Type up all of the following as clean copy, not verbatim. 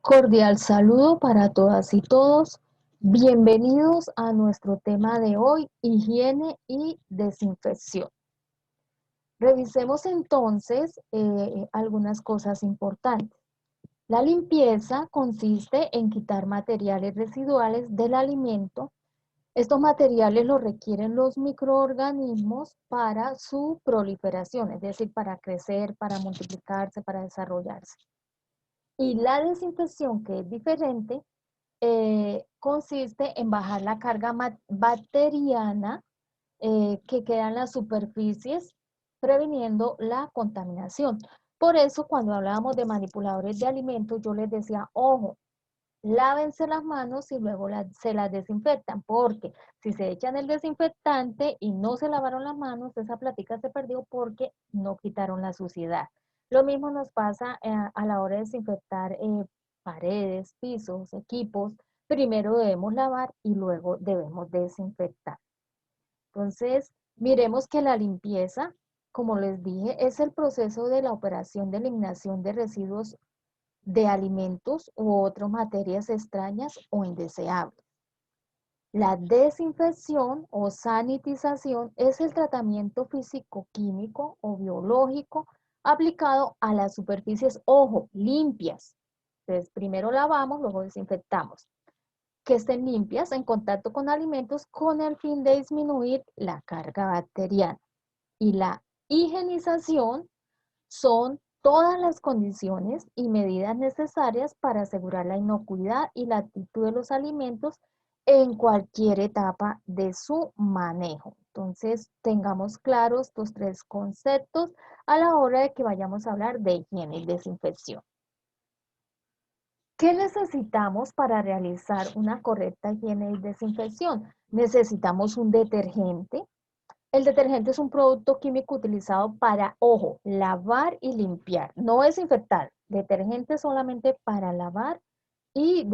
Cordial saludo para todas y todos. Bienvenidos a nuestro tema de hoy, higiene y desinfección. Revisemos entonces algunas cosas importantes. La limpieza consiste en quitar materiales residuales del alimento. Estos materiales los requieren los microorganismos para su proliferación, es decir, para crecer, para multiplicarse, para desarrollarse. Y la desinfección, que es diferente, consiste en bajar la carga bacteriana que queda en las superficies, previniendo la contaminación. Por eso, cuando hablábamos de manipuladores de alimentos, yo les decía, ojo, lávense las manos y luego se las desinfectan, porque si se echan el desinfectante y no se lavaron las manos, esa plática se perdió porque no quitaron la suciedad. Lo mismo nos pasa a la hora de desinfectar paredes, pisos, equipos. Primero debemos lavar y luego debemos desinfectar. Entonces, miremos que la limpieza, como les dije, es el proceso de la operación de eliminación de residuos de alimentos u otras materias extrañas o indeseables. La desinfección o sanitización es el tratamiento físico-químico o biológico aplicado a las superficies, ojo, limpias. Entonces, primero lavamos, luego desinfectamos. Que estén limpias en contacto con alimentos con el fin de disminuir la carga bacteriana. Y la higienización son todas las condiciones y medidas necesarias para asegurar la inocuidad y la actitud de los alimentos en cualquier etapa de su manejo. Entonces, tengamos claros estos tres conceptos a la hora de que vayamos a hablar de higiene y desinfección. ¿Qué necesitamos para realizar una correcta higiene y desinfección? Necesitamos un detergente. El detergente es un producto químico utilizado para, ojo, lavar y limpiar, no desinfectar. Detergente solamente para lavar y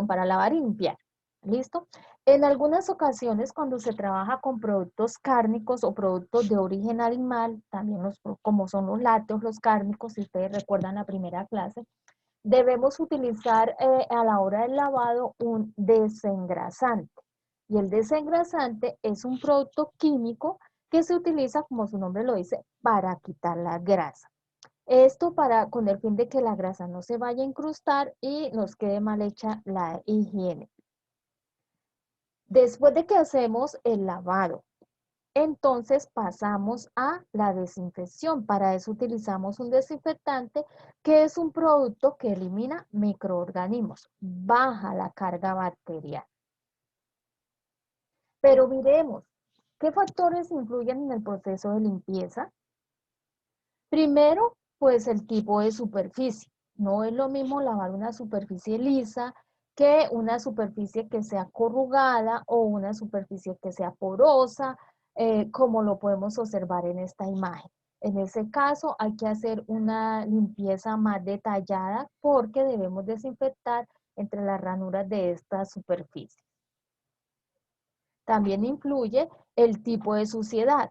para lavar y limpiar. ¿Listo? En algunas ocasiones, cuando se trabaja con productos cárnicos o productos de origen animal, también como son los lácteos, los cárnicos, si ustedes recuerdan la primera clase, debemos utilizar a la hora del lavado un desengrasante. Y el desengrasante es un producto químico que se utiliza, como su nombre lo dice, para quitar la grasa. Esto con el fin de que la grasa no se vaya a incrustar y nos quede mal hecha la higiene. Después de que hacemos el lavado, entonces pasamos a la desinfección. Para eso utilizamos un desinfectante que es un producto que elimina microorganismos, baja la carga bacteriana. Pero miremos, ¿qué factores influyen en el proceso de limpieza? Primero, pues el tipo de superficie. No es lo mismo lavar una superficie lisa que una superficie que sea corrugada o una superficie que sea porosa, como lo podemos observar en esta imagen. En ese caso hay que hacer una limpieza más detallada porque debemos desinfectar entre las ranuras de esta superficie. También influye el tipo de suciedad.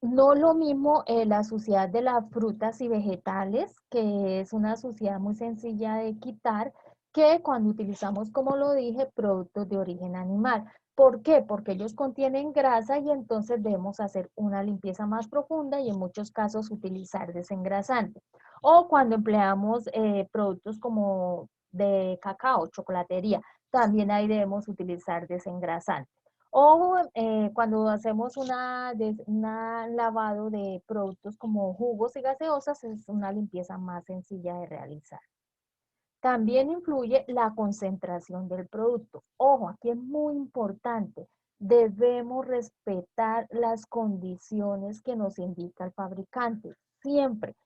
No lo mismo la suciedad de las frutas y vegetales, que es una suciedad muy sencilla de quitar, que cuando utilizamos, como lo dije, productos de origen animal. ¿Por qué? Porque ellos contienen grasa y entonces debemos hacer una limpieza más profunda y en muchos casos utilizar desengrasante. O cuando empleamos productos como de cacao, chocolatería, también ahí debemos utilizar desengrasante. O cuando hacemos un lavado de productos como jugos y gaseosas, es una limpieza más sencilla de realizar. También influye la concentración del producto. Ojo, aquí es muy importante. Debemos respetar las condiciones que nos indica el fabricante. Siempre.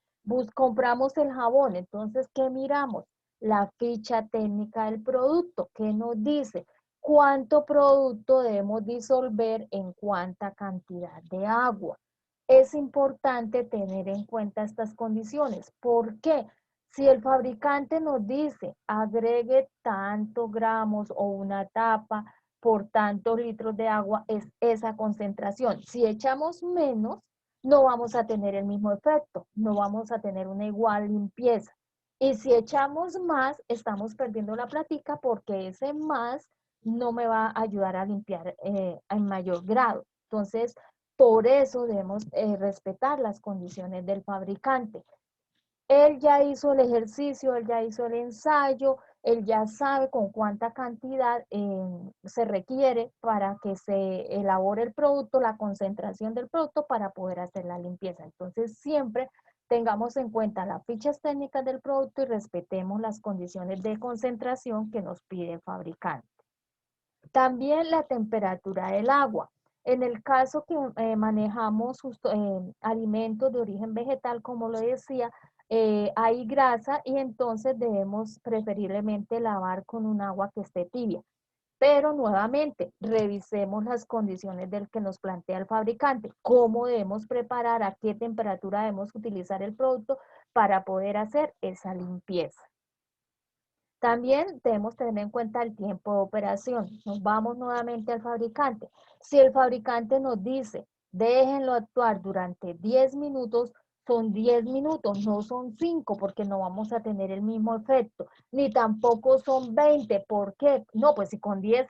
Compramos el jabón, entonces, ¿qué miramos? La ficha técnica del producto. ¿Qué nos dice? ¿Cuánto producto debemos disolver en cuánta cantidad de agua? Es importante tener en cuenta estas condiciones. ¿Por qué? Si el fabricante nos dice agregue tantos gramos o una tapa por tantos litros de agua, es esa concentración. Si echamos menos, no vamos a tener el mismo efecto, no vamos a tener una igual limpieza. Y si echamos más, estamos perdiendo la plática porque ese más no me va a ayudar a limpiar en mayor grado. Entonces, por eso debemos respetar las condiciones del fabricante. Él ya hizo el ejercicio, él ya hizo el ensayo, él ya sabe con cuánta cantidad se requiere para que se elabore el producto, la concentración del producto para poder hacer la limpieza. Entonces, siempre tengamos en cuenta las fichas técnicas del producto y respetemos las condiciones de concentración que nos pide el fabricante. También la temperatura del agua. En el caso que manejamos alimentos de origen vegetal, como lo decía, hay grasa y entonces debemos preferiblemente lavar con un agua que esté tibia. Pero nuevamente, revisemos las condiciones del que nos plantea el fabricante, cómo debemos preparar, a qué temperatura debemos utilizar el producto para poder hacer esa limpieza. También debemos tener en cuenta el tiempo de operación. Nos vamos nuevamente al fabricante. Si el fabricante nos dice, déjenlo actuar durante 10 minutos, son 10 minutos, no son 5 porque no vamos a tener el mismo efecto, ni tampoco son 20. ¿Por qué? No, pues si con 10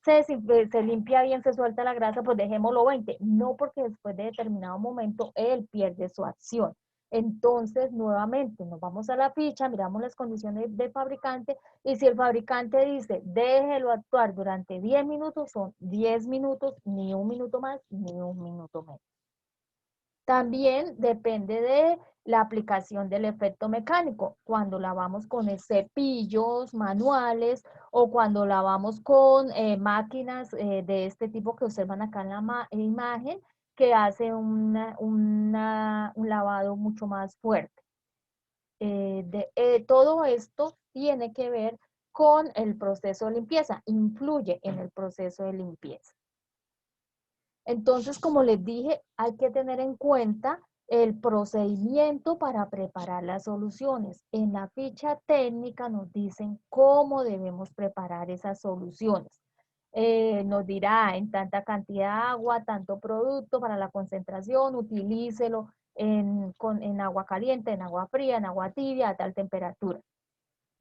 se limpia bien, se suelta la grasa, pues dejémoslo 20. No, porque después de determinado momento él pierde su acción. Entonces, nuevamente, nos vamos a la ficha, miramos las condiciones del fabricante y si el fabricante dice, déjelo actuar durante 10 minutos, son 10 minutos, ni un minuto más, ni un minuto menos. También depende de la aplicación del efecto mecánico, cuando lavamos con cepillos manuales o cuando lavamos con máquinas de este tipo que observan acá en la imagen, que hace un lavado mucho más fuerte. Todo esto tiene que ver con el proceso de limpieza, influye en el proceso de limpieza. Entonces, como les dije, hay que tener en cuenta el procedimiento para preparar las soluciones. En la ficha técnica nos dicen cómo debemos preparar esas soluciones. Nos dirá en tanta cantidad de agua, tanto producto para la concentración, utilícelo en agua caliente, en agua fría, en agua tibia, a tal temperatura.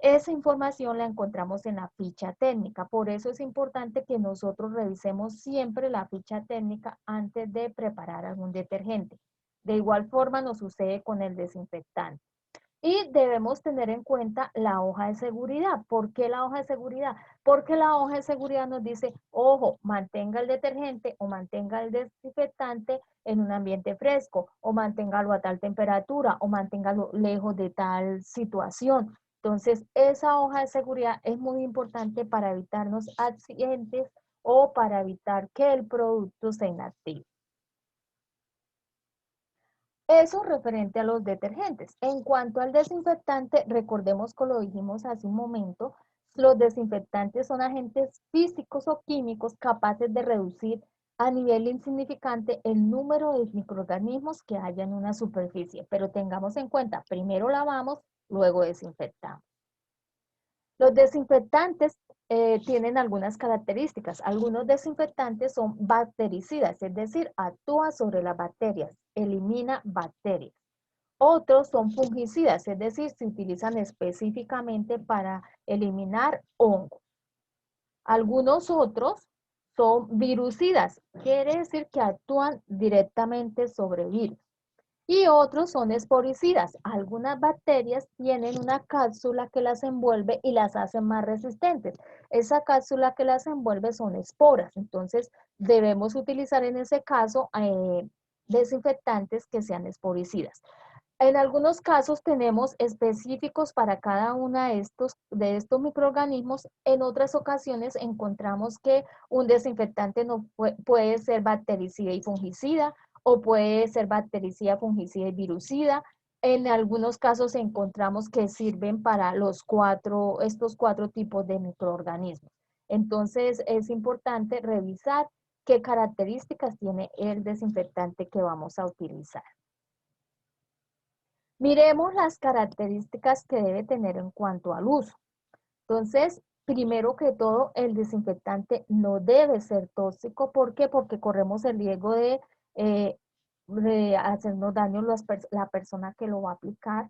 Esa información la encontramos en la ficha técnica, por eso es importante que nosotros revisemos siempre la ficha técnica antes de preparar algún detergente. De igual forma nos sucede con el desinfectante. Y debemos tener en cuenta la hoja de seguridad. ¿Por qué la hoja de seguridad? Porque la hoja de seguridad nos dice, ojo, mantenga el detergente o mantenga el desinfectante en un ambiente fresco, o manténgalo a tal temperatura, o manténgalo lejos de tal situación. Entonces, esa hoja de seguridad es muy importante para evitarnos accidentes o para evitar que el producto se inactive. Eso referente a los detergentes. En cuanto al desinfectante, recordemos que lo dijimos hace un momento, los desinfectantes son agentes físicos o químicos capaces de reducir a nivel insignificante el número de microorganismos que haya en una superficie. Pero tengamos en cuenta, primero lavamos, luego desinfectamos. Los desinfectantes tienen algunas características. Algunos desinfectantes son bactericidas, es decir, actúa sobre las bacterias, elimina bacterias. Otros son fungicidas, es decir, se utilizan específicamente para eliminar hongos. Algunos otros son virucidas, quiere decir que actúan directamente sobre virus. Y otros son esporicidas. Algunas bacterias tienen una cápsula que las envuelve y las hace más resistentes. Esa cápsula que las envuelve son esporas. Entonces, debemos utilizar en ese caso desinfectantes que sean esporicidas. En algunos casos tenemos específicos para cada uno de estos microorganismos. En otras ocasiones encontramos que un desinfectante no puede ser bactericida y fungicida o puede ser bactericida, fungicida y virucida. En algunos casos encontramos que sirven para estos cuatro tipos de microorganismos. Entonces es importante revisar qué características tiene el desinfectante que vamos a utilizar. Miremos las características que debe tener en cuanto al uso. Entonces, primero que todo, el desinfectante no debe ser tóxico. ¿Por qué? Porque corremos el riesgo de hacernos daño la persona que lo va a aplicar.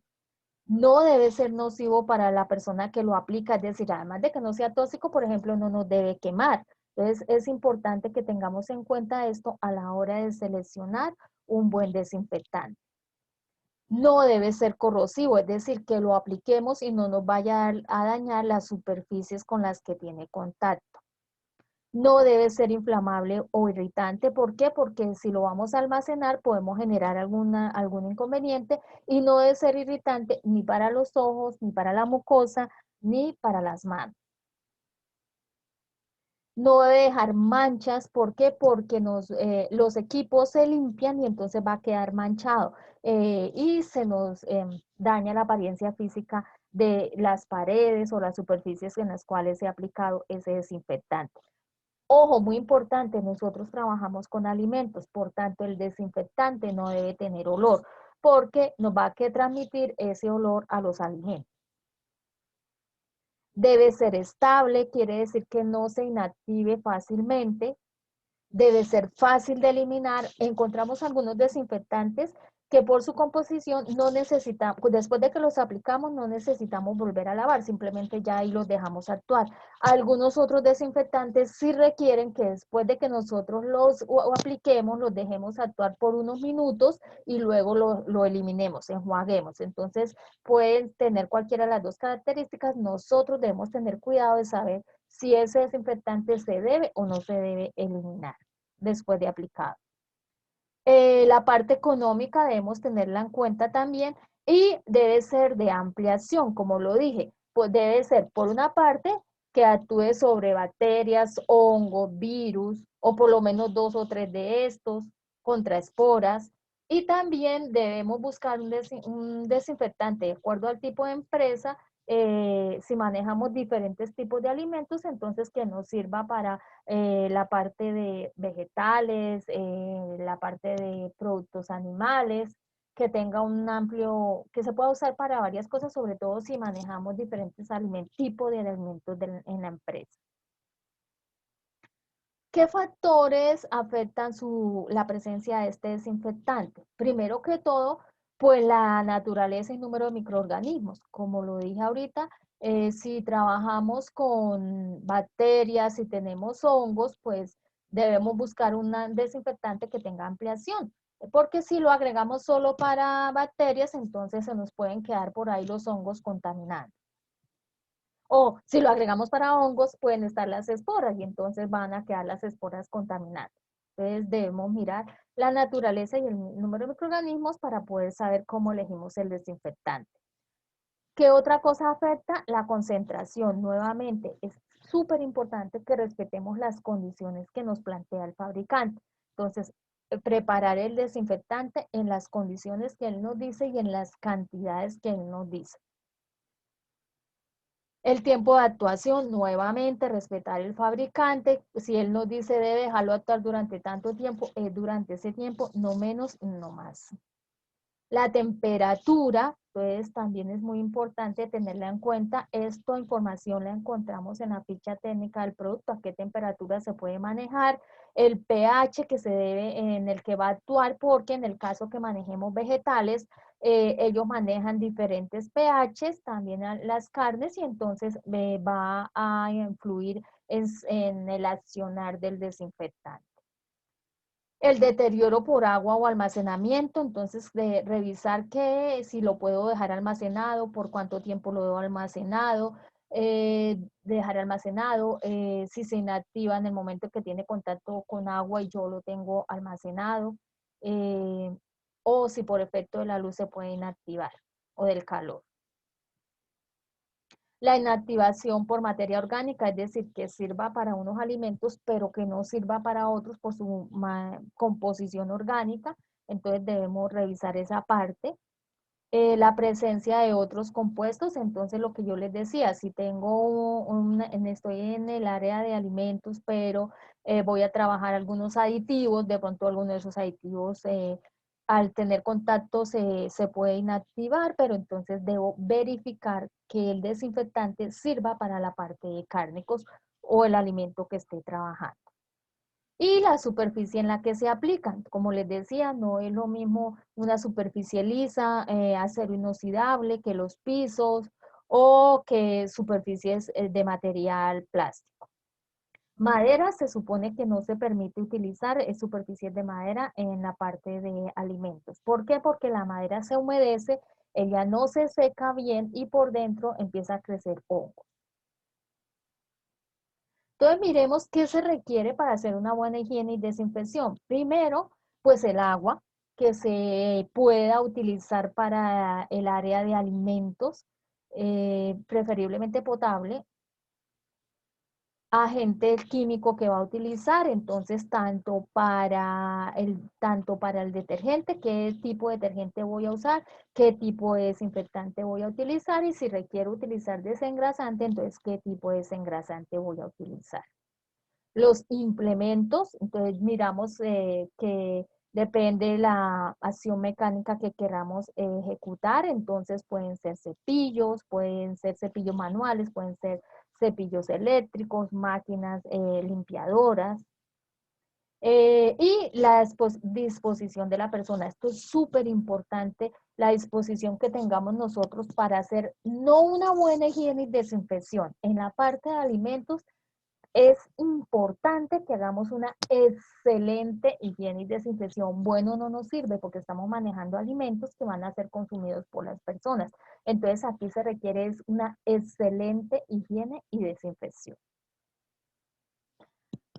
No debe ser nocivo para la persona que lo aplica, es decir, además de que no sea tóxico, por ejemplo, no nos debe quemar. Entonces, es importante que tengamos en cuenta esto a la hora de seleccionar un buen desinfectante. No debe ser corrosivo, es decir, que lo apliquemos y no nos vaya a dañar las superficies con las que tiene contacto. No debe ser inflamable o irritante. ¿Por qué? Porque si lo vamos a almacenar podemos generar algún inconveniente y no debe ser irritante ni para los ojos, ni para la mucosa, ni para las manos. No debe dejar manchas. ¿Por qué? Porque los equipos se limpian y entonces va a quedar manchado y se nos daña la apariencia física de las paredes o las superficies en las cuales se ha aplicado ese desinfectante. Ojo, muy importante, nosotros trabajamos con alimentos, por tanto el desinfectante no debe tener olor, porque nos va a transmitir ese olor a los alimentos. Debe ser estable, quiere decir que no se inactive fácilmente. Debe ser fácil de eliminar. Encontramos algunos desinfectantes que por su composición no necesitamos, después de que los aplicamos, no necesitamos volver a lavar, simplemente ya ahí los dejamos actuar. Algunos otros desinfectantes sí requieren que después de que nosotros o apliquemos, los dejemos actuar por unos minutos y luego lo eliminemos, enjuaguemos. Entonces, pueden tener cualquiera de las dos características. Nosotros debemos tener cuidado de saber si ese desinfectante se debe o no se debe eliminar después de aplicado. La parte económica debemos tenerla en cuenta también y debe ser de ampliación, como lo dije, pues debe ser por una parte que actúe sobre bacterias, hongos, virus, o por lo menos 2 o 3 de estos, contra esporas, y también debemos buscar un desinfectante de acuerdo al tipo de empresa. Si manejamos diferentes tipos de alimentos, entonces que nos sirva para la parte de vegetales, la parte de productos animales, que tenga un amplio, que se pueda usar para varias cosas, sobre todo si manejamos diferentes alimentos, tipos de alimentos en la empresa. ¿Qué factores afectan la presencia de este desinfectante? Primero que todo, pues la naturaleza y número de microorganismos. Como lo dije ahorita, si trabajamos con bacterias, si tenemos hongos, pues debemos buscar un desinfectante que tenga ampliación. Porque si lo agregamos solo para bacterias, entonces se nos pueden quedar por ahí los hongos contaminando. O si lo agregamos para hongos, pueden estar las esporas y entonces van a quedar las esporas contaminantes. Entonces debemos mirar la naturaleza y el número de microorganismos para poder saber cómo elegimos el desinfectante. ¿Qué otra cosa afecta? La concentración. Nuevamente, es súper importante que respetemos las condiciones que nos plantea el fabricante. Entonces, preparar el desinfectante en las condiciones que él nos dice y en las cantidades que él nos dice. El tiempo de actuación, nuevamente, respetar el fabricante. Si él nos dice debe dejarlo actuar durante tanto tiempo, es durante ese tiempo, no menos, no más. La temperatura, pues también es muy importante tenerla en cuenta. Esta información la encontramos en la ficha técnica del producto, a qué temperatura se puede manejar, el pH que se debe, en el que va a actuar, porque en el caso que manejemos vegetales, ellos manejan diferentes pHs, también las carnes, y entonces va a influir en el accionar del desinfectante. El deterioro por agua o almacenamiento, entonces de revisar que si lo puedo dejar almacenado, por cuánto tiempo lo debo almacenado, dejar almacenado, si se inactiva en el momento que tiene contacto con agua y yo lo tengo almacenado, eh, o si por efecto de la luz se puede inactivar o del calor. La inactivación por materia orgánica, es decir, que sirva para unos alimentos, pero que no sirva para otros por su composición orgánica. Entonces debemos revisar esa parte. La presencia de otros compuestos, entonces lo que yo les decía, si tengo estoy en el área de alimentos, pero voy a trabajar algunos aditivos, de pronto algunos de esos aditivos al tener contacto se puede inactivar, pero entonces debo verificar que el desinfectante sirva para la parte de cárnicos o el alimento que esté trabajando. y la superficie en la que se aplican. Como les decía, no es lo mismo una superficie lisa, acero inoxidable, que los pisos o que superficies de material plástico. Madera se supone que no se permite utilizar superficies de madera en la parte de alimentos. ¿Por qué? Porque la madera se humedece, ella no se seca bien y por dentro empieza a crecer hongo. Entonces miremos qué se requiere para hacer una buena higiene y desinfección. Primero, pues el agua que se pueda utilizar para el área de alimentos, preferiblemente potable, agente químico que va a utilizar, entonces tanto para el detergente, qué tipo de detergente voy a usar, qué tipo de desinfectante voy a utilizar y si requiero utilizar desengrasante, entonces qué tipo de desengrasante voy a utilizar. Los implementos, entonces miramos que depende de la acción mecánica que queramos ejecutar, entonces pueden ser cepillos manuales, pueden ser cepillos eléctricos, máquinas limpiadoras, y la disposición de la persona. Esto es súper importante, la disposición que tengamos nosotros para hacer no una buena higiene y desinfección. En la parte de alimentos es importante que hagamos una excelente higiene y desinfección. Bueno, no nos sirve porque estamos manejando alimentos que van a ser consumidos por las personas. Entonces aquí se requiere una excelente higiene y desinfección.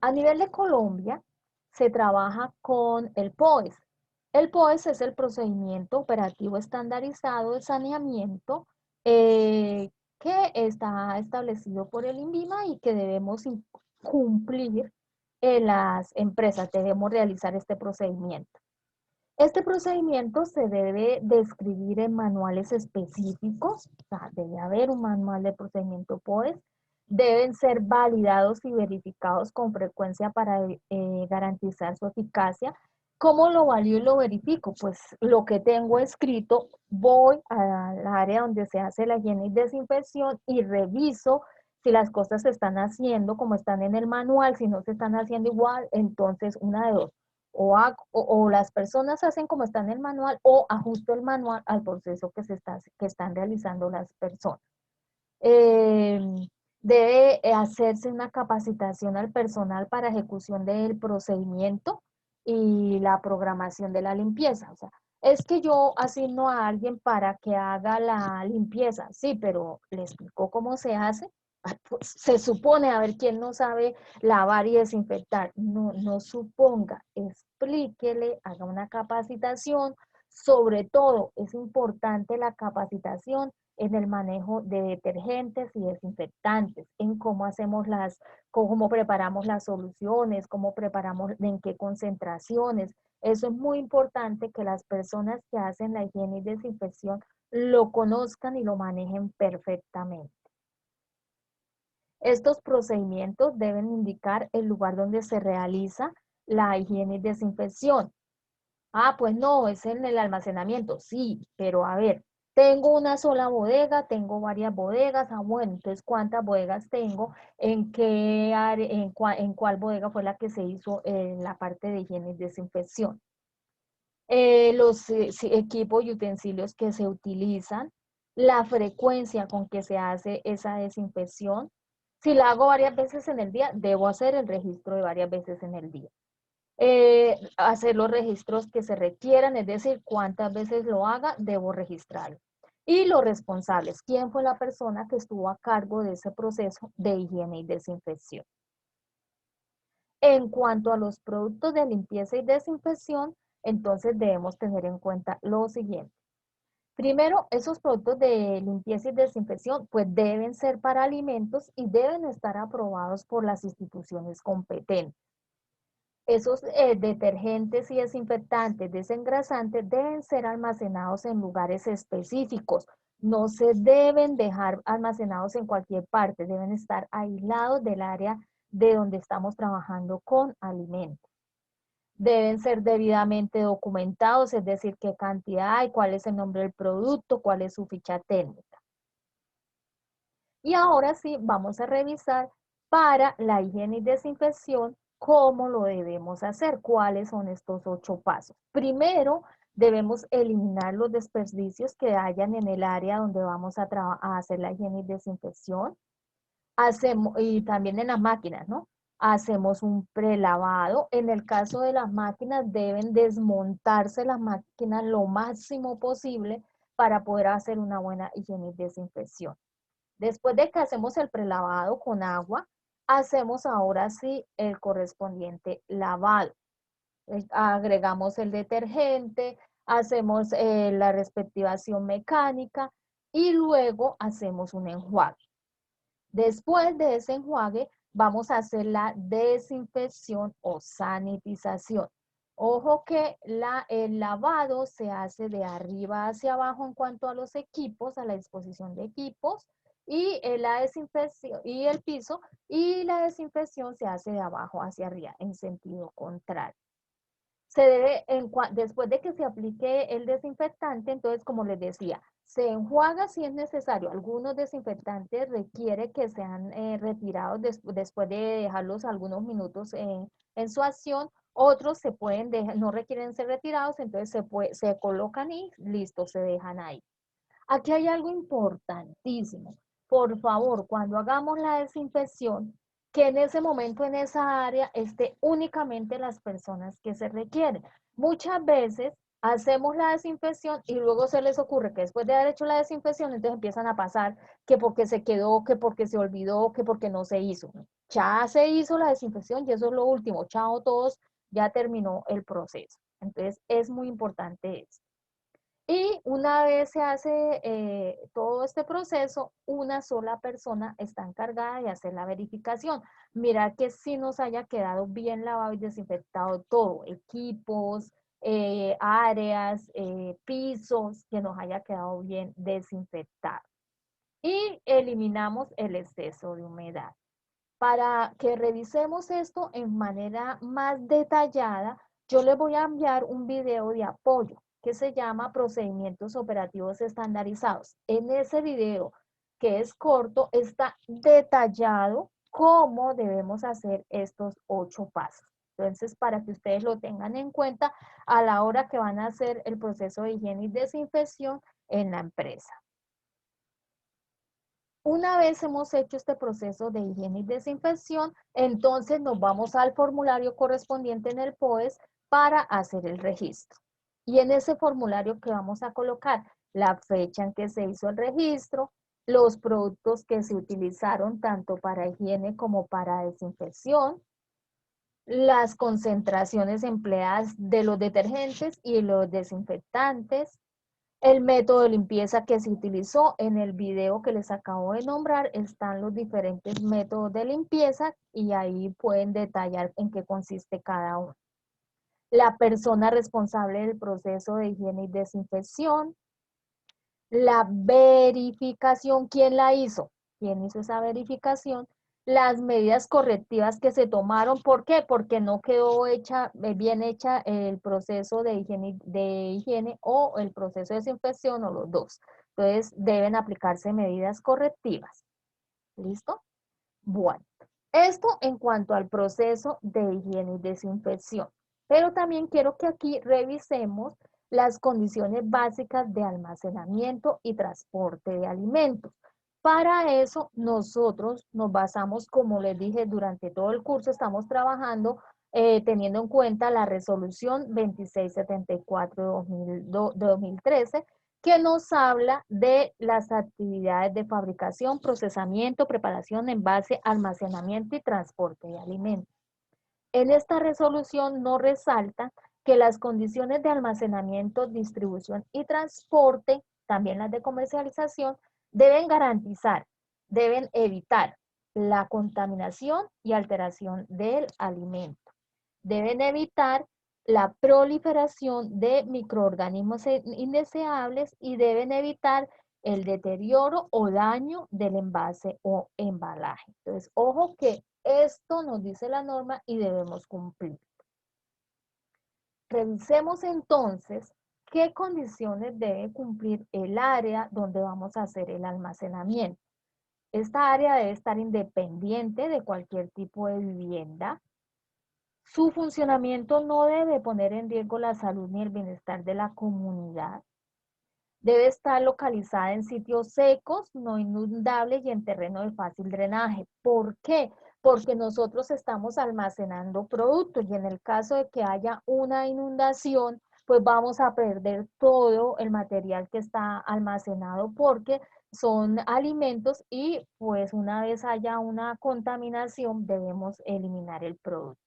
A nivel de Colombia, se trabaja con el POES. El POES es el procedimiento operativo estandarizado de saneamiento que está establecido por el INVIMA y que debemos cumplir en las empresas. Debemos realizar este procedimiento. Este procedimiento se debe describir en manuales específicos, o sea, debe haber un manual de procedimiento POES, deben ser validados y verificados con frecuencia para garantizar su eficacia. ¿Cómo lo valido y lo verifico? Pues lo que tengo escrito, voy al área donde se hace la higiene y desinfección y reviso si las cosas se están haciendo como están en el manual, si no se están haciendo igual, entonces una de dos o las personas hacen como está en el manual o ajusto el manual al proceso que están realizando las personas. Eh, debe hacerse una capacitación al personal para ejecución del procedimiento y la programación de la limpieza. O sea, es que yo asigno a alguien para que haga la limpieza, sí, pero le explico cómo se hace. Pues, se supone, a ver quién no sabe lavar y desinfectar. No, no suponga, explíquele, haga una capacitación. Sobre todo, es importante la capacitación en el manejo de detergentes y desinfectantes, en cómo preparamos las soluciones, cómo preparamos, en qué concentraciones. Eso es muy importante que las personas que hacen la higiene y desinfección lo conozcan y lo manejen perfectamente. Estos procedimientos deben indicar el lugar donde se realiza la higiene y desinfección. Ah, pues no, es en el almacenamiento. Sí, pero a ver, tengo una sola bodega, tengo varias bodegas. Ah, bueno, entonces, ¿cuántas bodegas tengo? ¿En qué área, en cuál bodega fue la que se hizo la parte de higiene y desinfección? Los equipos y utensilios que se utilizan, la frecuencia con que se hace esa desinfección. Si la hago varias veces en el día, debo hacer el registro de varias veces en el día. Hacer los registros que se requieran, es decir, cuántas veces lo haga, debo registrarlo. Y los responsables, quién fue la persona que estuvo a cargo de ese proceso de higiene y desinfección. En cuanto a los productos de limpieza y desinfección, entonces debemos tener en cuenta lo siguiente. Primero, esos productos de limpieza y desinfección pues deben ser para alimentos y deben estar aprobados por las instituciones competentes. Esos detergentes y desinfectantes desengrasantes deben ser almacenados en lugares específicos. No se deben dejar almacenados en cualquier parte, deben estar aislados del área de donde estamos trabajando con alimentos. Deben ser debidamente documentados, es decir, qué cantidad hay, cuál es el nombre del producto, cuál es su ficha técnica. Y ahora sí, vamos a revisar para la higiene y desinfección ¿Cómo lo debemos hacer? ¿Cuáles son estos 8 pasos? Primero, debemos eliminar los desperdicios que hayan en el área donde vamos a hacer la higiene y desinfección. Y también en las máquinas, ¿no? Hacemos un prelavado. En el caso de las máquinas, deben desmontarse las máquinas lo máximo posible para poder hacer una buena higiene y desinfección. Después de que hacemos el prelavado con agua, hacemos ahora sí el correspondiente lavado. Agregamos el detergente, hacemos la respectivación mecánica y luego hacemos un enjuague. Después de ese enjuague, vamos a hacer la desinfección o sanitización. Ojo que el lavado se hace de arriba hacia abajo en cuanto a los equipos, a la disposición de equipos, y la desinfección y el piso, y la desinfección se hace de abajo hacia arriba, en sentido contrario. Se debe, después de que se aplique el desinfectante, entonces, como les decía, se enjuaga si es necesario. Algunos desinfectantes requiere que sean retirados después de dejarlos algunos minutos en su acción. Otros se pueden dejar, no requieren ser retirados, entonces se colocan y listo, se dejan ahí. Aquí hay algo importantísimo. Por favor, cuando hagamos la desinfección, que en ese momento en esa área esté únicamente las personas que se requieren. Muchas veces hacemos la desinfección y luego se les ocurre que después de haber hecho la desinfección, entonces empiezan a pasar que porque se quedó, que porque se olvidó, que porque no se hizo. Ya se hizo la desinfección y eso es lo último. Chao todos, ya terminó el proceso. Entonces es muy importante esto. Y una vez se hace todo este proceso, una sola persona está encargada de hacer la verificación. Mira que sí nos haya quedado bien lavado y desinfectado todo, equipos, áreas, pisos, que nos haya quedado bien desinfectado. Y eliminamos el exceso de humedad. Para que revisemos esto en manera más detallada, yo les voy a enviar un video de apoyo que se llama Procedimientos Operativos Estandarizados. En ese video, que es corto, está detallado cómo debemos hacer estos 8 pasos. Entonces, para que ustedes lo tengan en cuenta a la hora que van a hacer el proceso de higiene y desinfección en la empresa. Una vez hemos hecho este proceso de higiene y desinfección, entonces nos vamos al formulario correspondiente en el POES para hacer el registro. Y en ese formulario que vamos a colocar la fecha en que se hizo el registro, los productos que se utilizaron tanto para higiene como para desinfección, las concentraciones empleadas de los detergentes y los desinfectantes, el método de limpieza que se utilizó. En el video que les acabo de nombrar están los diferentes métodos de limpieza y ahí pueden detallar en qué consiste cada uno. La persona responsable del proceso de higiene y desinfección, la verificación, ¿quién la hizo? ¿Quién hizo esa verificación? Las medidas correctivas que se tomaron, ¿por qué? Porque no quedó bien hecha el proceso de higiene o el proceso de desinfección o los dos. Entonces, deben aplicarse medidas correctivas. ¿Listo? Bueno, esto en cuanto al proceso de higiene y desinfección. Pero también quiero que aquí revisemos las condiciones básicas de almacenamiento y transporte de alimentos. Para eso nosotros nos basamos, como les dije, durante todo el curso estamos trabajando teniendo en cuenta la resolución 2674 de 2013, que nos habla de las actividades de fabricación, procesamiento, preparación, envase, almacenamiento y transporte de alimentos. En esta resolución nos resalta que las condiciones de almacenamiento, distribución y transporte, también las de comercialización, deben garantizar, deben evitar la contaminación y alteración del alimento. Deben evitar la proliferación de microorganismos indeseables y deben evitar el deterioro o daño del envase o embalaje. Entonces, ojo que esto nos dice la norma y debemos cumplir. Revisemos entonces qué condiciones debe cumplir el área donde vamos a hacer el almacenamiento. Esta área debe estar independiente de cualquier tipo de vivienda. Su funcionamiento no debe poner en riesgo la salud ni el bienestar de la comunidad. Debe estar localizada en sitios secos, no inundables y en terreno de fácil drenaje. ¿Por qué? Porque nosotros estamos almacenando productos y en el caso de que haya una inundación, pues vamos a perder todo el material que está almacenado porque son alimentos y pues una vez haya una contaminación debemos eliminar el producto.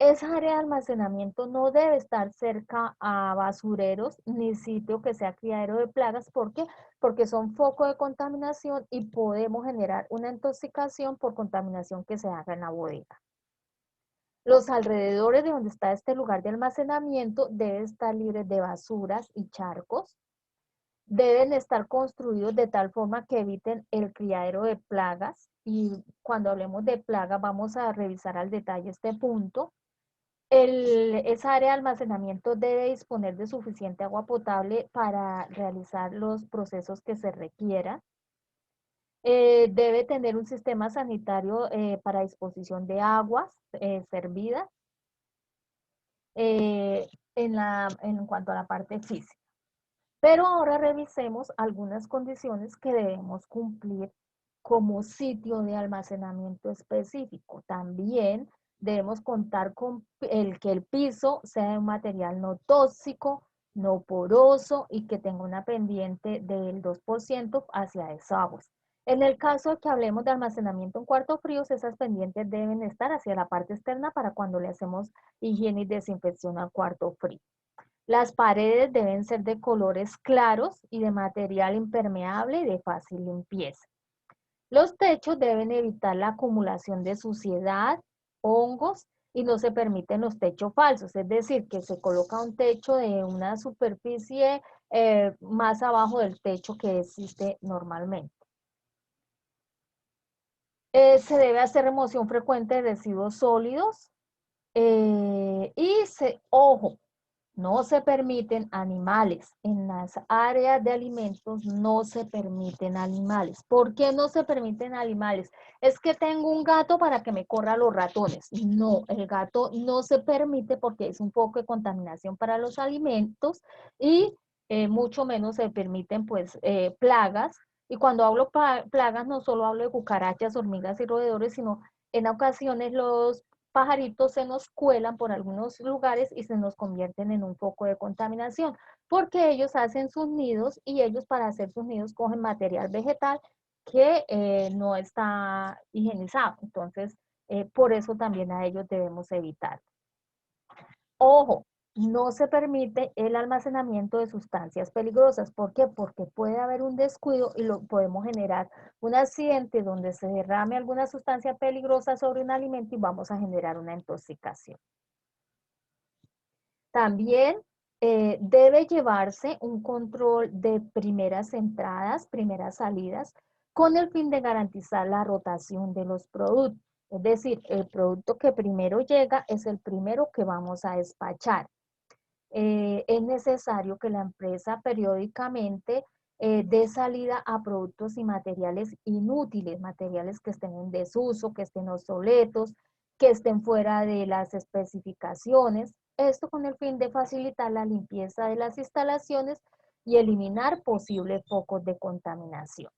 Esa área de almacenamiento no debe estar cerca a basureros ni sitio que sea criadero de plagas. ¿Por qué? Porque son foco de contaminación y podemos generar una intoxicación por contaminación que se haga en la bodega. Los alrededores de donde está este lugar de almacenamiento deben estar libres de basuras y charcos. Deben estar construidos de tal forma que eviten el criadero de plagas. Y cuando hablemos de plagas vamos a revisar al detalle este punto. Esa área de almacenamiento debe disponer de suficiente agua potable para realizar los procesos que se requieran. Debe tener un sistema sanitario para disposición de aguas servidas en cuanto a la parte física. Pero ahora revisemos algunas condiciones que debemos cumplir como sitio de almacenamiento específico. También debemos contar con que el piso sea de un material no tóxico, no poroso y que tenga una pendiente del 2% hacia desaguas. En el caso de que hablemos de almacenamiento en cuartos fríos, esas pendientes deben estar hacia la parte externa para cuando le hacemos higiene y desinfección al cuarto frío. Las paredes deben ser de colores claros y de material impermeable y de fácil limpieza. Los techos deben evitar la acumulación de suciedad, hongos y no se permiten los techos falsos, es decir, que se coloca un techo de una superficie más abajo del techo que existe normalmente. Se debe hacer remoción frecuente de residuos sólidos ojo, no se permiten animales. En las áreas de alimentos no se permiten animales. ¿Por qué no se permiten animales? Es que tengo un gato para que me corra los ratones. No, el gato no se permite porque es un foco de contaminación para los alimentos y mucho menos se permiten pues plagas. Y cuando hablo plagas no solo hablo de cucarachas, hormigas y roedores, sino en ocasiones los pajaritos se nos cuelan por algunos lugares y se nos convierten en un foco de contaminación, porque ellos hacen sus nidos y ellos para hacer sus nidos cogen material vegetal que no está higienizado. Entonces, por eso también a ellos debemos evitar. Ojo, no se permite el almacenamiento de sustancias peligrosas. ¿Por qué? Porque puede haber un descuido y podemos generar un accidente donde se derrame alguna sustancia peligrosa sobre un alimento y vamos a generar una intoxicación. También debe llevarse un control de primeras entradas, primeras salidas, con el fin de garantizar la rotación de los productos. Es decir, el producto que primero llega es el primero que vamos a despachar. Es necesario que la empresa periódicamente dé salida a productos y materiales inútiles, materiales que estén en desuso, que estén obsoletos, que estén fuera de las especificaciones. Esto con el fin de facilitar la limpieza de las instalaciones y eliminar posibles focos de contaminación.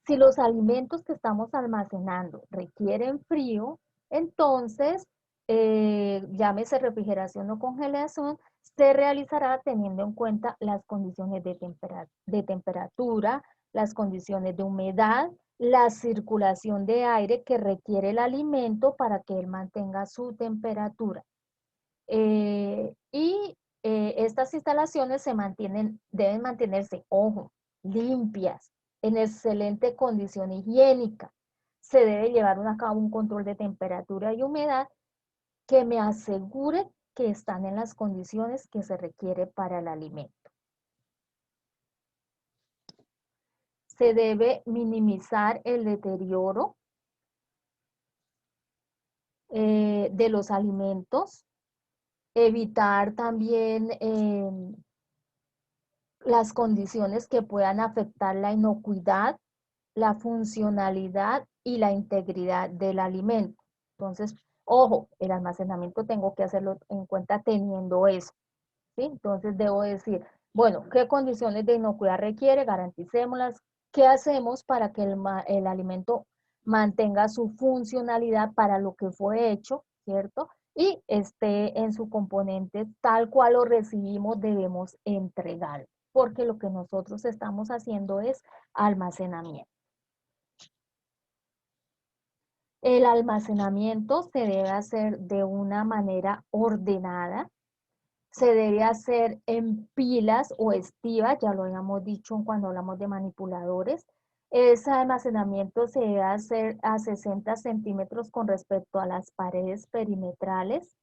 Si los alimentos que estamos almacenando requieren frío, entonces, llámese refrigeración o congelación, se realizará teniendo en cuenta las condiciones de temperatura, las condiciones de humedad, la circulación de aire que requiere el alimento para que él mantenga su temperatura. Estas instalaciones deben mantenerse, ojo, limpias, en excelente condición higiénica. Se debe llevar a cabo un control de temperatura y humedad que me asegure que están en las condiciones que se requiere para el alimento. Se debe minimizar el deterioro de los alimentos, evitar también las condiciones que puedan afectar la inocuidad la funcionalidad y la integridad del alimento. Entonces, ojo, el almacenamiento tengo que hacerlo en cuenta teniendo eso, ¿sí? Entonces debo decir, bueno, ¿qué condiciones de inocuidad requiere? Garanticémoslas. ¿Qué hacemos para que el alimento mantenga su funcionalidad para lo que fue hecho, ¿cierto? Y esté en su componente tal cual lo recibimos, debemos entregar, porque lo que nosotros estamos haciendo es almacenamiento. El almacenamiento se debe hacer de una manera ordenada, se debe hacer en pilas o estivas, ya lo habíamos dicho cuando hablamos de manipuladores. Ese almacenamiento se debe hacer a 60 centímetros con respecto a las paredes perimetrales.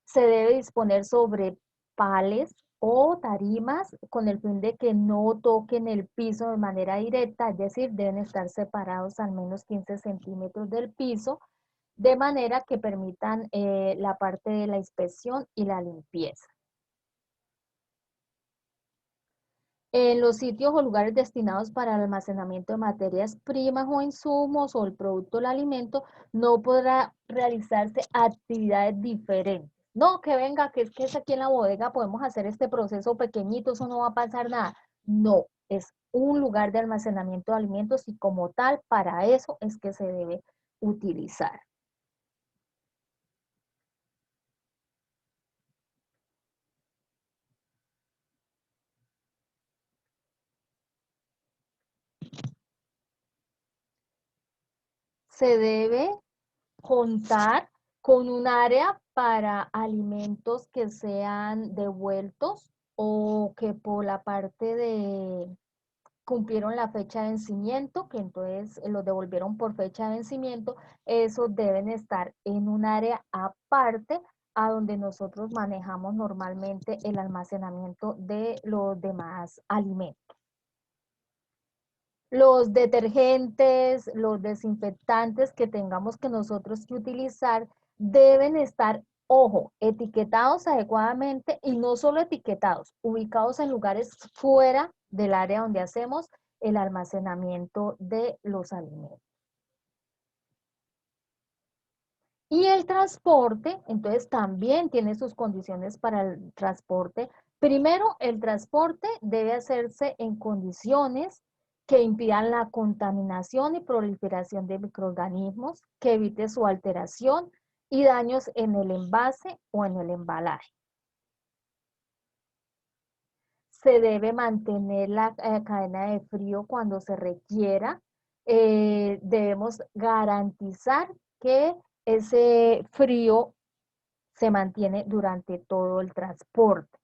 Se debe disponer sobre pales o tarimas con el fin de que no toquen el piso de manera directa, es decir, deben estar separados al menos 15 centímetros del piso, de manera que permitan la parte de la inspección y la limpieza. En los sitios o lugares destinados para el almacenamiento de materias primas o insumos o el producto del alimento, no podrá realizarse actividades diferentes. No, que venga, que es aquí en la bodega, podemos hacer este proceso pequeñito, eso no va a pasar nada. No, es un lugar de almacenamiento de alimentos y como tal, para eso es que se debe utilizar. Se debe contar con un área para alimentos que sean devueltos o que por la parte de cumplieron la fecha de vencimiento, que entonces los devolvieron por fecha de vencimiento, esos deben estar en un área aparte a donde nosotros manejamos normalmente el almacenamiento de los demás alimentos. Los detergentes, los desinfectantes que tengamos que nosotros que utilizar deben estar, ojo, etiquetados adecuadamente y no solo etiquetados, ubicados en lugares fuera del área donde hacemos el almacenamiento de los alimentos. Y el transporte, entonces también tiene sus condiciones para el transporte. Primero, el transporte debe hacerse en condiciones que impidan la contaminación y proliferación de microorganismos, que evite su alteración y daños en el envase o en el embalaje. Se debe mantener la cadena de frío cuando se requiera. Debemos garantizar que ese frío se mantiene durante todo el transporte.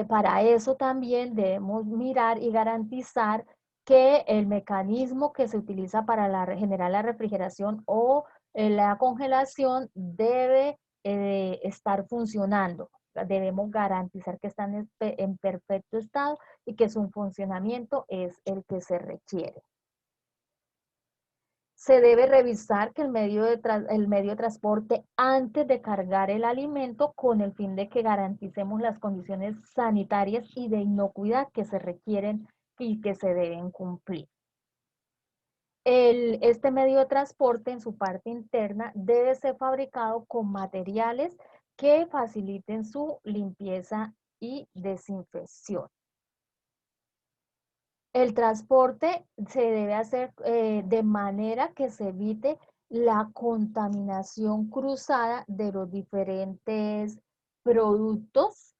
Para eso también debemos mirar y garantizar que el mecanismo que se utiliza para generar la refrigeración o la congelación debe estar funcionando. Debemos garantizar que están en perfecto estado y que su funcionamiento es el que se requiere. Se debe revisar que el medio de transporte antes de cargar el alimento con el fin de que garanticemos las condiciones sanitarias y de inocuidad que se requieren y que se deben cumplir. Este medio de transporte en su parte interna debe ser fabricado con materiales que faciliten su limpieza y desinfección. El transporte se debe hacer de manera que se evite la contaminación cruzada de los diferentes productos.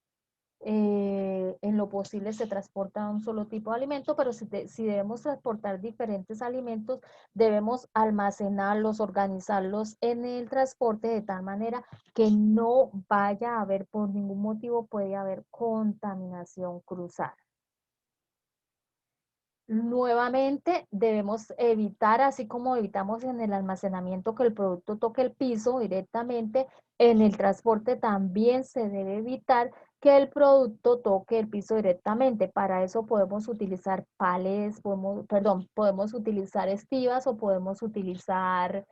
En lo posible se transporta un solo tipo de alimento, pero si debemos transportar diferentes alimentos, debemos almacenarlos, organizarlos en el transporte de tal manera que no vaya a haber, por ningún motivo puede haber contaminación cruzada. Nuevamente, debemos evitar, así como evitamos en el almacenamiento que el producto toque el piso directamente, en el transporte también se debe evitar que el producto toque el piso directamente. Para eso podemos utilizar palets, podemos utilizar estivas o podemos utilizar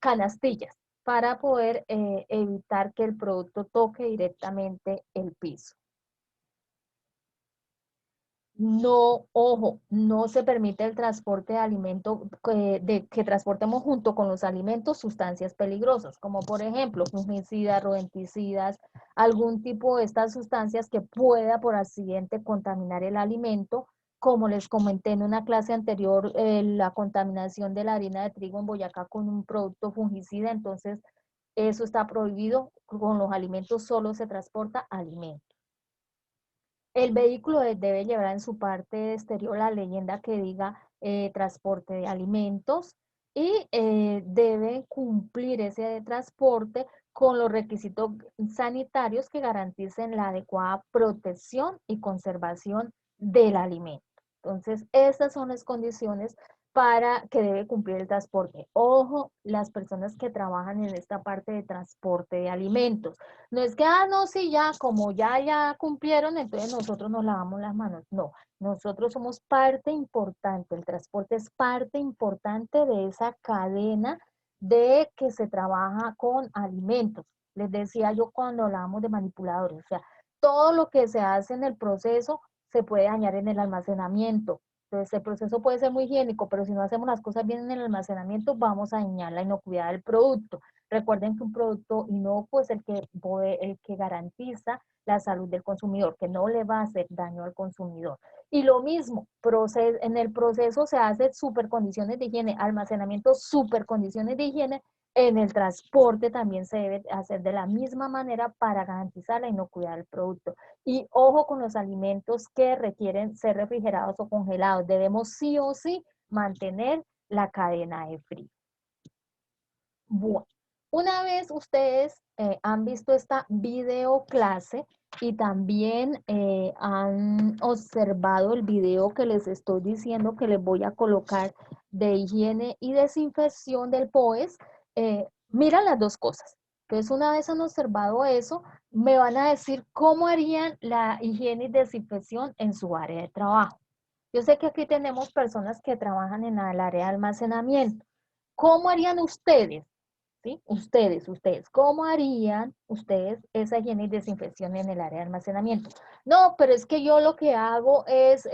canastillas para poder evitar que el producto toque directamente el piso. No, ojo, no se permite el transporte de alimentos que transportemos junto con los alimentos sustancias peligrosas, como por ejemplo fungicidas, rodenticidas, algún tipo de estas sustancias que pueda por accidente contaminar el alimento. Como les comenté en una clase anterior, la contaminación de la harina de trigo en Boyacá con un producto fungicida, entonces eso está prohibido. Con los alimentos solo se transporta alimento. El vehículo debe llevar en su parte exterior la leyenda que diga transporte de alimentos y debe cumplir ese transporte con los requisitos sanitarios que garanticen la adecuada protección y conservación del alimento. Entonces, estas son las condiciones para que debe cumplir el transporte. Ojo, las personas que trabajan en esta parte de transporte de alimentos. No es que, no, sí, ya, como ya cumplieron, entonces nosotros nos lavamos las manos. No, nosotros somos parte importante, el transporte es parte importante de esa cadena de que se trabaja con alimentos. Les decía yo cuando hablábamos de manipuladores, o sea, todo lo que se hace en el proceso se puede dañar en el almacenamiento. Entonces, el proceso puede ser muy higiénico, pero si no hacemos las cosas bien en el almacenamiento, vamos a dañar la inocuidad del producto. Recuerden que un producto inocuo es el que garantiza la salud del consumidor, que no le va a hacer daño al consumidor. Y lo mismo, en el proceso se hace super condiciones de higiene, almacenamiento, super condiciones de higiene, en el transporte también se debe hacer de la misma manera para garantizar la inocuidad del producto. Y ojo con los alimentos que requieren ser refrigerados o congelados. Debemos sí o sí mantener la cadena de frío. Bueno, una vez ustedes han visto esta video clase y también han observado el video que les estoy diciendo que les voy a colocar de higiene y desinfección del POES, miran las dos cosas. Entonces, una vez han observado eso, me van a decir cómo harían la higiene y desinfección en su área de trabajo. Yo sé que aquí tenemos personas que trabajan en el área de almacenamiento. ¿Cómo harían ustedes? ¿Sí? Ustedes, ¿cómo harían ustedes esa higiene y desinfección en el área de almacenamiento? No, pero es que yo lo que hago es,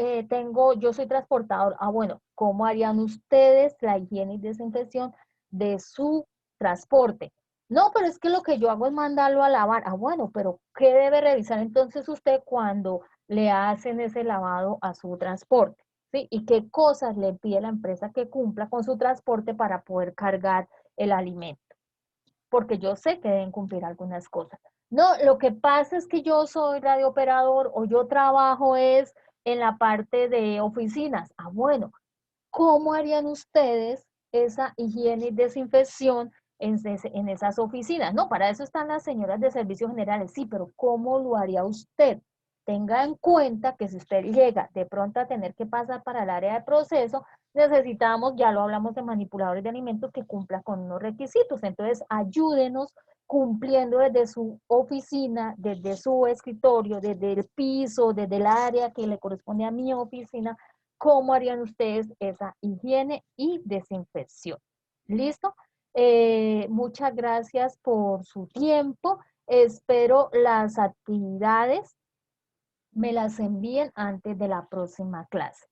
yo soy transportador. Bueno, ¿cómo harían ustedes la higiene y desinfección de su transporte? No, pero es que lo que yo hago es mandarlo a lavar. Bueno, pero ¿qué debe revisar entonces usted cuando le hacen ese lavado a su transporte? ¿Sí? ¿Y qué cosas le pide la empresa que cumpla con su transporte para poder cargar el alimento? Porque yo sé que deben cumplir algunas cosas. No, lo que pasa es que yo soy radiooperador o yo trabajo es en la parte de oficinas. Bueno, ¿cómo harían ustedes esa higiene y desinfección en esas oficinas? No, para eso están las señoras de servicios generales, sí, pero ¿cómo lo haría usted? Tenga en cuenta que si usted llega de pronto a tener que pasar para el área de proceso, necesitamos, ya lo hablamos de manipuladores de alimentos, que cumplan con unos requisitos. Entonces, ayúdenos cumpliendo desde su oficina, desde su escritorio, desde el piso, desde el área que le corresponde a mi oficina, cómo harían ustedes esa higiene y desinfección. ¿Listo? Muchas gracias por su tiempo. Espero las actividades me las envíen antes de la próxima clase.